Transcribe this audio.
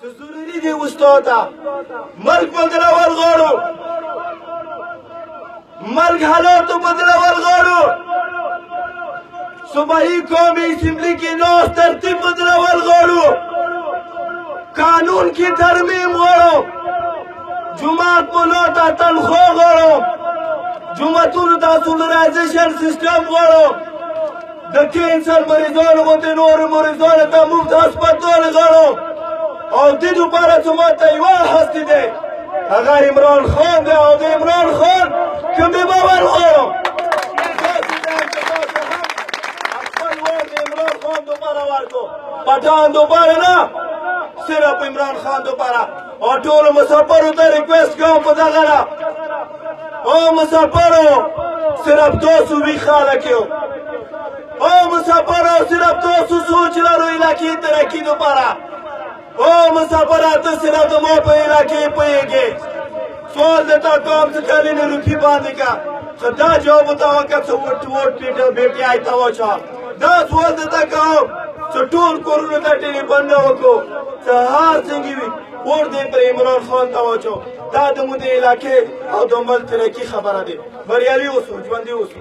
ضروري دی استاده مرګ بدلول غواړو مرګ حالاتو بدلول غواړو صوبایي قومي اسمبلی کې ناست ترتیب بدلول غواړو قانون کې ترمیم غواړو جومات ملا ته تنخوا غواړو جوماتونو ته سولرایزیشن سیستم غواړو د کینسر مریضانو غوندې نورو مریضانو ته مفت هسپتال غواړو او دې لپاره زما ته یوه هستي دی هغه عمران خان دی او د عمران خان کومې باور غواړو خپل ور د عمران خان دوباره ورکړو پټان دوباره نه صرف عمران خان دوباره او ټولو مسافرو ته ریکویسټ کوم په دغه نه او مسافرو صرف تاسو وی خلک یو او مسافرو صرف تاسو سوچ لرو علاقې ترقي دوباره او مسافرات صرف د مو په علاقې پوهېږي سوال درته کوم چې کلینې روپۍ باندې کا خو دا جواب ورته وکړه چې ووټ بیټي ته واچوه دا سوال درته کوم چې ټول کورونو ته ټلیفون نه وکړو چې هر څنګه وي ووټ دې پر عمران خان ته واچو دا د مو د علاقې او د ملک ترقي خبره ده بریالي اوسو ژوندي اوسو